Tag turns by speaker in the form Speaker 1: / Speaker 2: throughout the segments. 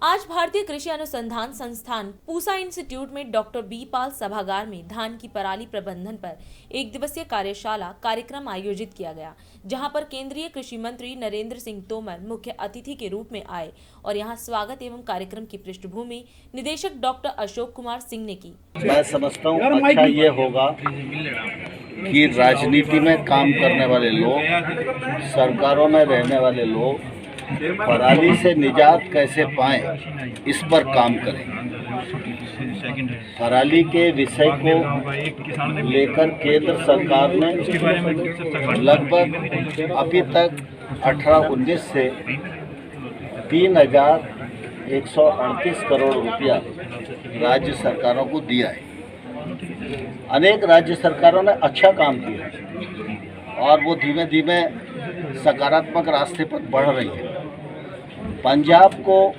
Speaker 1: आज भारतीय कृषि अनुसंधान संस्थान पूसा इंस्टीट्यूट में डॉक्टर बी पाल सभागार में धान की पराली प्रबंधन पर एक दिवसीय कार्यशाला कार्यक्रम आयोजित किया गया, जहां पर केंद्रीय कृषि मंत्री नरेंद्र सिंह तोमर मुख्य अतिथि के रूप में आए और यहां स्वागत एवं कार्यक्रम की पृष्ठभूमि निदेशक डॉक्टर अशोक कुमार सिंह ने की।
Speaker 2: मैं समझता हूँ अच्छा ये होगा कि राजनीति में काम करने वाले लोग, सरकारों में रहने वाले लोग पराली से निजात कैसे पाएं, इस पर काम करें। पराली के विषय को लेकर केंद्र सरकार ने लगभग अभी तक 18-19 से 3,138 करोड़ रुपया राज्य सरकारों को दिया है। अनेक राज्य सरकारों ने अच्छा काम किया है और वो धीमे धीमे सकारात्मक रास्ते पर बढ़ रही है। पंजाब को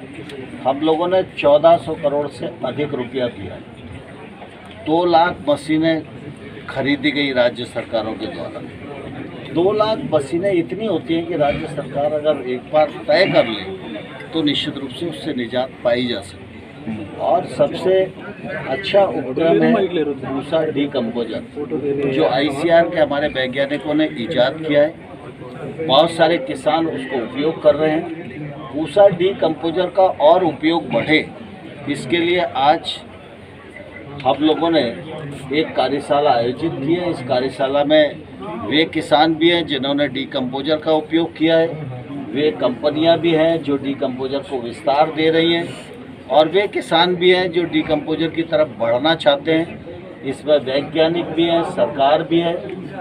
Speaker 2: हम लोगों ने 1400 करोड़ से अधिक रुपया दिया। 2 लाख मशीनें खरीदी गई राज्य सरकारों के द्वारा। 2 लाख मशीनें इतनी होती हैं कि राज्य सरकार अगर एक बार तय कर ले तो निश्चित रूप से उससे निजात पाई जा सकती है। और सबसे अच्छा उपक्रम है पूसा डीकम्पोजर, जो ICAR के हमारे वैज्ञानिकों ने इजाद किया है। बहुत सारे किसान उसको उपयोग कर रहे हैं। पूसा डीकम्पोजर का और उपयोग बढ़े, इसके लिए आज हम लोगों ने एक कार्यशाला आयोजित की है। इस कार्यशाला में वे किसान भी हैं जिन्होंने डीकम्पोजर का उपयोग किया है, वे कंपनियां भी हैं जो डीकम्पोजर को विस्तार दे रही हैं, और वे किसान भी हैं जो डीकम्पोजर की तरफ बढ़ना चाहते हैं। इसमें वैज्ञानिक भी हैं, सरकार भी है।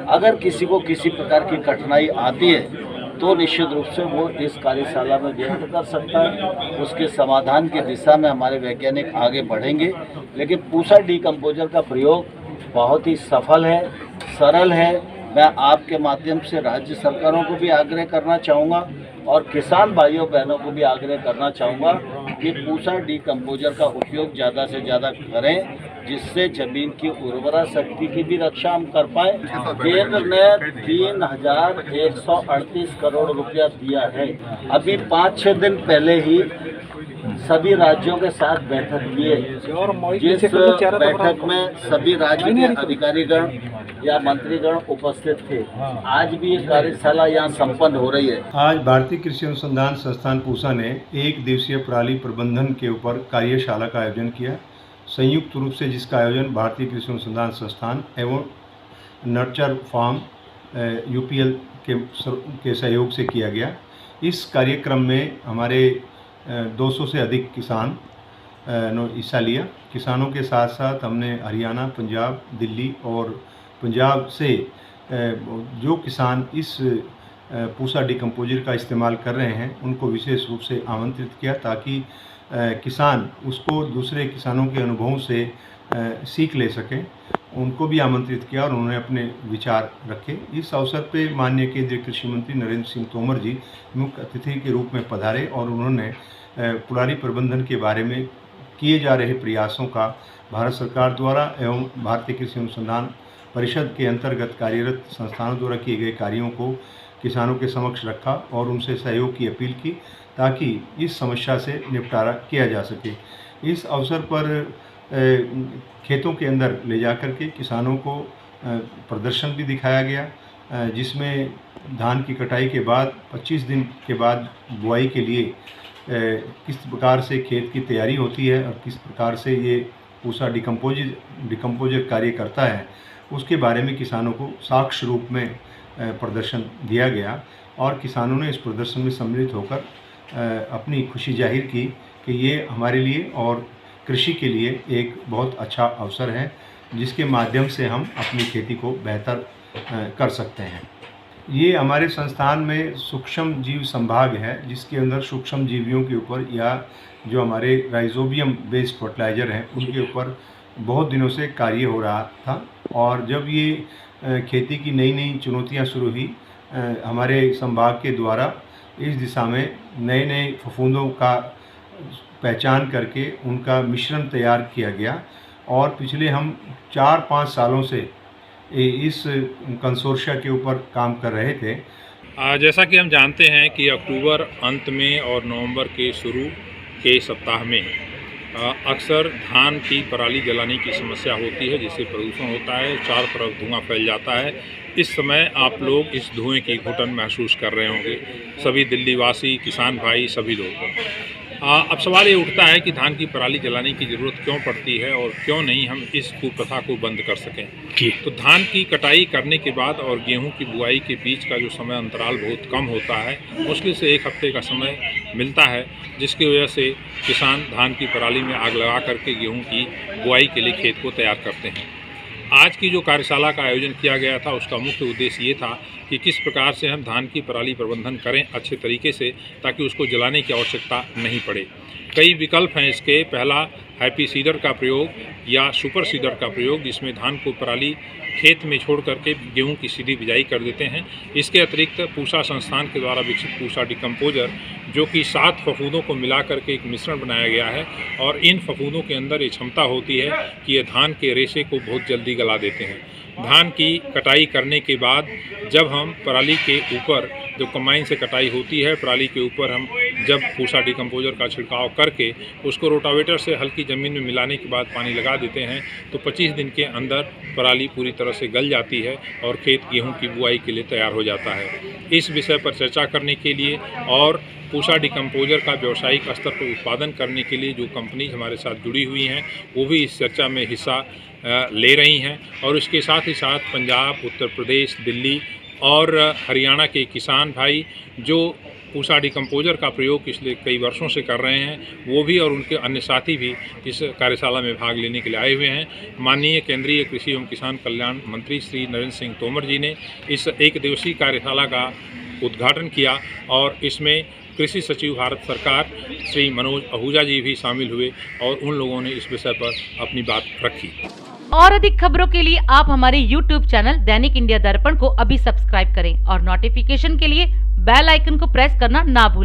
Speaker 2: अगर किसी को किसी प्रकार की कठिनाई आती है तो निश्चित रूप से वो इस कार्यशाला में व्यक्त कर सकता है। उसके समाधान की दिशा में हमारे वैज्ञानिक आगे बढ़ेंगे। लेकिन पूसा डीकम्पोजर का प्रयोग बहुत ही सफल है, सरल है। मैं आपके माध्यम से राज्य सरकारों को भी आग्रह करना चाहूँगा और किसान भाइयों बहनों को भी आग्रह करना चाहूँगा कि पूसा डीकम्पोजर का उपयोग ज़्यादा से ज़्यादा करें, जिससे ज़मीन की उर्वरा शक्ति की भी रक्षा हम कर पाए। केंद्र ने 3,138 करोड़ रुपया दिया है। अभी 5-6 दिन पहले ही सभी राज्यों के साथ बैठक की है, जिस बैठक में सभी राज्य के अधिकारीगण या मंत्रीगण उपस्थित थे। आज भी ये कार्यशाला यहाँ संपन्न हो रही है।
Speaker 3: आज भारतीय कृषि अनुसंधान संस्थान पूसा ने एक दिवसीय पराली प्रबंधन के ऊपर कार्यशाला का आयोजन किया, संयुक्त रूप से जिसका आयोजन भारतीय कृषि अनुसंधान संस्थान एवं नर्चर फार्म UPL के सहयोग से किया गया। इस कार्यक्रम में हमारे 200 से अधिक किसान ने हिस्सा लिया। किसानों के साथ साथ हमने हरियाणा, पंजाब, दिल्ली और पंजाब से जो किसान इस पूसा डीकम्पोजर का इस्तेमाल कर रहे हैं उनको विशेष रूप से आमंत्रित किया, ताकि किसान उसको दूसरे किसानों के अनुभवों से सीख ले सकें। उनको भी आमंत्रित किया और उन्होंने अपने विचार रखे। इस अवसर पे माननीय केंद्रीय कृषि मंत्री नरेंद्र सिंह तोमर जी मुख्य अतिथि के रूप में पधारे और उन्होंने पराली प्रबंधन के बारे में किए जा रहे प्रयासों का भारत सरकार द्वारा एवं भारतीय कृषि अनुसंधान परिषद के अंतर्गत कार्यरत संस्थानों द्वारा किए गए कार्यों को किसानों के समक्ष रखा और उनसे सहयोग की अपील की, ताकि इस समस्या से निपटारा किया जा सके। इस अवसर पर खेतों के अंदर ले जाकर के किसानों को प्रदर्शन भी दिखाया गया, जिसमें धान की कटाई के बाद 25 दिन के बाद बुआई के लिए किस प्रकार से खेत की तैयारी होती है और किस प्रकार से ये पूसा डीकम्पोजर कार्य करता है, उसके बारे में किसानों को साक्ष्य रूप में प्रदर्शन दिया गया। और किसानों ने इस प्रदर्शन में सम्मिलित होकर अपनी खुशी जाहिर की कि ये हमारे लिए और कृषि के लिए एक बहुत अच्छा अवसर है, जिसके माध्यम से हम अपनी खेती को बेहतर कर सकते हैं। ये हमारे संस्थान में सूक्ष्म जीव संभाग है, जिसके अंदर सूक्ष्म जीवियों के ऊपर या जो हमारे राइजोबियम बेस्ड फर्टिलाइज़र हैं उनके ऊपर बहुत दिनों से कार्य हो रहा था। और जब ये खेती की नई नई चुनौतियां शुरू हुई, हमारे संभाग के द्वारा इस दिशा में नए नए फफूंदों का पहचान करके उनका मिश्रण तैयार किया गया। और पिछले हम 4-5 सालों से इस कंसोर्शिया के ऊपर काम कर रहे थे।
Speaker 4: जैसा कि हम जानते हैं कि अक्टूबर अंत में और नवंबर के शुरू के सप्ताह में अक्सर धान की पराली जलाने की समस्या होती है, जिससे प्रदूषण होता है, चारों तरफ धुआं फैल जाता है। इस समय आप लोग इस धुएं की घुटन महसूस कर रहे होंगे, सभी दिल्ली वासी, किसान भाई, सभी लोग। अब सवाल ये उठता है कि धान की पराली जलाने की ज़रूरत क्यों पड़ती है और क्यों नहीं हम इस कुप्रथा को बंद कर सकें। तो धान की कटाई करने के बाद और गेहूं की बुआई के बीच का जो समय अंतराल बहुत कम होता है, मुश्किल से 1 हफ्ते का समय मिलता है, जिसकी वजह से किसान धान की पराली में आग लगा करके गेहूं की बुआई के लिए खेत को तैयार करते हैं। आज की जो कार्यशाला का आयोजन किया गया था, उसका मुख्य उद्देश्य ये था कि किस प्रकार से हम धान की पराली प्रबंधन करें अच्छे तरीके से, ताकि उसको जलाने की आवश्यकता नहीं पड़े। कई विकल्प हैं इसके। पहला, हैप्पी सीडर का प्रयोग या सुपर सीडर का प्रयोग, जिसमें धान को पराली खेत में छोड़ करके गेहूं की सीधी बिजाई कर देते हैं। इसके अतिरिक्त पूसा संस्थान के द्वारा विकसित पूसा डिकम्पोजर, जो कि 7 फफूंदों को मिला करके एक मिश्रण बनाया गया है, और इन फफूंदों के अंदर ये क्षमता होती है कि ये धान के रेशे को बहुत जल्दी गला देते हैं। धान की कटाई करने के बाद जब हम पराली के ऊपर, जब कंबाइन से कटाई होती है, पराली के ऊपर हम जब पूसा डिकम्पोजर का छिड़काव करके उसको रोटावेटर से हल्की ज़मीन में मिलाने के बाद पानी लगा देते हैं, तो 25 दिन के अंदर पराली पूरी तरह से गल जाती है और खेत गेहूं की बुआई के लिए तैयार हो जाता है। इस विषय पर चर्चा करने के लिए और पूसा डिकम्पोजर का व्यावसायिक स्तर पर उत्पादन करने के लिए जो कंपनीज हमारे साथ जुड़ी हुई हैं, वो भी इस चर्चा में हिस्सा ले रही हैं। और इसके साथ ही साथ पंजाब, उत्तर प्रदेश, दिल्ली और हरियाणा के किसान भाई जो पूसा डिकम्पोजर का प्रयोग पिछले कई वर्षों से कर रहे हैं, वो भी और उनके अन्य साथी भी इस कार्यशाला में भाग लेने के लिए आए हुए हैं। माननीय केंद्रीय कृषि एवं किसान कल्याण मंत्री श्री नरेंद्र सिंह तोमर जी ने इस 1 दिवसीय कार्यशाला का उद्घाटन किया, और इसमें कृषि सचिव भारत सरकार श्री मनोज आहूजा जी भी शामिल हुए और उन लोगों ने इस विषय पर अपनी बात रखी।
Speaker 5: और अधिक खबरों के लिए आप हमारे YouTube चैनल दैनिक इंडिया दर्पण को अभी सब्सक्राइब करें और नोटिफिकेशन के लिए बेल आइकन को प्रेस करना ना भूलें।